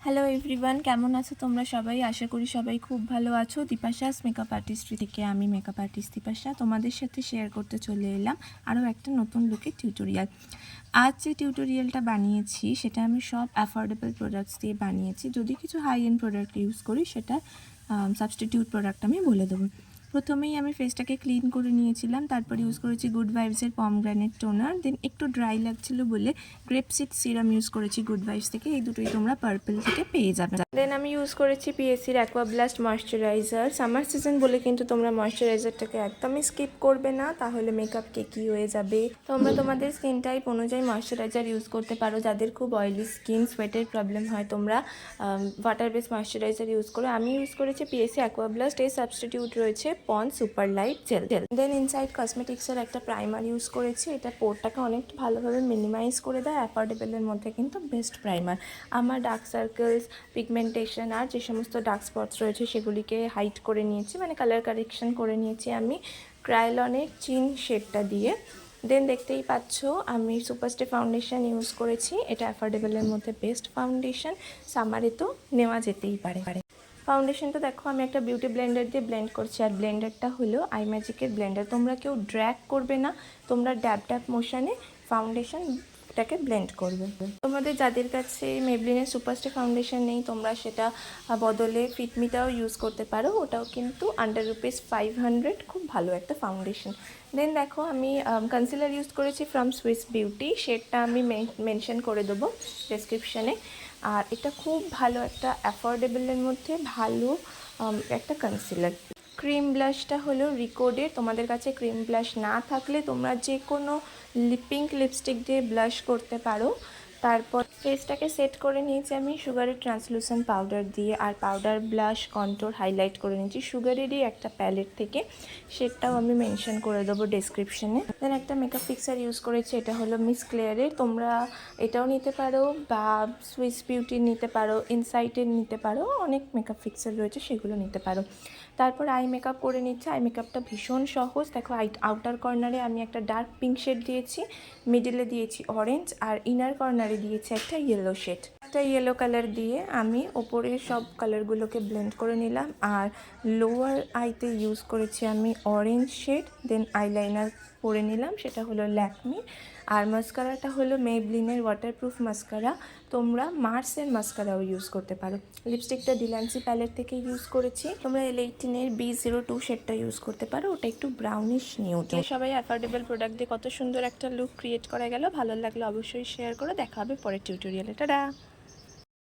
Hello everyone, কেমন আছো তোমরা সবাই? আশা করি সবাই খুব ভালো আছো। দীপাশাস মেকআপ আর্টিস্ট্রি থেকে আমি মেকআপ আর্টিস্ট দীপাশা তোমাদের সাথে শেয়ার করতে চলে এলাম আরও একটা নতুন লুকের টিউটোরিয়াল। আজ যে টিউটোরিয়ালটা বানিয়েছি সেটা আমি সব অ্যাফোর্ডেবল প্রোডাক্টস দিয়ে বানিয়েছি। যদি কিছু হাই এন্ড প্রোডাক্ট ইউজ করি সেটা সাবস্টিটিউট প্রোডাক্ট আমি বলে দেবো। প্রথমেই আমি ফেসটাকে ক্লিন করে নিয়েছিলাম, তারপর ইউজ করেছি গুড ভাইবসের pomegranate টোনার। দেন একটু ড্রাই লাগছিল বলে grapeseed সিরাম ইউজ করেছি গুড ভাইবস থেকে। এই দুটোই তোমরা পার্পল থেকে পেয়ে যাবে। দেন আমি ইউজ করেছি পিএসসির aquablast ময়শ্চারাইজার। সামার সিজন বলে কিন্তু তোমরা ময়শ্চারাইজারটাকে একদমই স্কিপ করবে না, তাহলে মেকআপ কেকি হয়ে যাবে। তোমরা তোমাদের স্কিন টাইপ অনুযায়ী ময়শ্চারাইজার ইউজ করতে পারো। যাদের খুব অয়েলি স্কিন, সোয়েটের প্রবলেম হয়, তোমরা ওয়াটার বেস ময়শ্চারাইজার ইউজ করো। আমি ইউজ করেছি পিএসসি aquablast। এর সাবস্টিটিউট রয়েছে পন্ড সুপার লাইট জেল। দেন ইনসাইড কসমেটিক্সের একটা প্রাইমার ইউজ করেছি। এটা পোরটাকে অনেক ভালোভাবে মিনিমাইজ করে দেয়। অ্যাফোর্ডেবলের মধ্যে কিন্তু বেস্ট প্রাইমার। আমার ডার্ক সার্কেলস, পিগমেন্টেশন আর যে সমস্ত ডার্ক স্পটস রয়েছে সেগুলিকে হাইড করে নিয়েছি, মানে কালার কারেকশন করে নিয়েছি আমি ক্রায়োলনের চিন শেডটা দিয়ে। দেন দেখতেই পাচ্ছ আমি সুপারস্টে ফাউন্ডেশন ইউজ করেছি। এটা অ্যাফোর্ডেবলের মধ্যে বেস্ট ফাউন্ডেশন, সামারে তো নেওয়া যেতেই পারে। ফাউন্ডেশনটা দেখো আমি একটা বিউটি ব্লেন্ডার দিয়ে ব্লেন্ড করছি, আর ব্লেন্ডারটা হলো আই ম্যাজিকের ব্লেন্ডার। তোমরা কেউ ড্র্যাগ করবে না, তোমরা ড্যাব ড্যাব মোশনে ফাউন্ডেশনটাকে ব্লেন্ড করবে। তোমাদের যাদের কাছে মেবলিনের সুপারস্টে ফাউন্ডেশন নেই, তোমরা সেটা বদলে ফিটমিটাও ইউজ করতে পারো। ওটাও কিন্তু আন্ডার ₹500, খুব ভালো একটা ফাউন্ডেশন। দেন দেখো আমি কনসিলার ইউজ করেছি ফ্রম সুইস বিউটি। শেডটা আমি মেনশন করে দেবো ডেসক্রিপশানে। আর এটা খুব ভালো একটা অ্যাফোর্ডেবলের মধ্যে ভালো একটা কনসিলার। ক্রিম ব্লাশটা হলো রিকোডের। তোমাদের কাছে ক্রিম ব্লাশ না থাকলে তোমরা যে কোনো পিঙ্ক লিপস্টিক দিয়ে ব্লাশ করতে পারো। তারপর ফেসটাকে সেট করে নিয়েছি আমি সুগারের ট্রান্সলুসেন্ট পাউডার দিয়ে, আর পাউডার, ব্লাশ, কন্ট্রোর, হাইলাইট করে নিয়েছি সুগারেরই একটা প্যালেট থেকে। সেটাও আমি মেনশন করে দেবো ডেসক্রিপশনে। দেন একটা মেকআপ ফিক্সার ইউজ করেছি, এটা হলো মিস ক্লেয়ারের। তোমরা এটাও নিতে পারো বা সুইস বিউটির নিতে পারো, ইনসাইটের নিতে পারো, অনেক মেকআপ ফিক্সার রয়েছে সেগুলো নিতে পারো। তারপর আই মেকআপ করে নিচ্ছে। আই মেকআপটা ভীষণ সহজ। দেখো আউটার কর্নারে আমি একটা ডার্ক পিঙ্ক শেড দিয়েছি, মিডিলে দিয়েছি অরেঞ্জ, আর ইনার কর্নারে দিয়েছি একটা ইয়েলো শেড। একটা ইয়েলো কালার দিয়ে আমি ওপরে সব কালারগুলোকে ব্লেন্ড করে নিলাম। আর লোয়ার আইতে ইউজ করেছি আমি অরেঞ্জ শেড। দেন আইলাইনার পরে নিলাম, সেটা হলো ল্যাকমি। আর মাস্কারাটা হলো মেবলিনের ওয়াটারপ্রুফ মাস্কারা। তোমরা মার্সের মাস্কারাও ইউজ করতে পারো। লিপস্টিকটা ডিলান্সি প্যালেট থেকে ইউজ করেছি। তোমরা L18-এর B02 শেডটা ইউজ করতে পারো, ওটা একটু ব্রাউনিশ নিউড। সবাই অ্যাফোর্ডেবল প্রোডাক্ট দিয়ে কত সুন্দর একটা লুক ক্রিয়েট করা গেল। ভালো লাগলে অবশ্যই শেয়ার করো। দেখা হবে পরের টিউটোরিয়ালে। টাটা।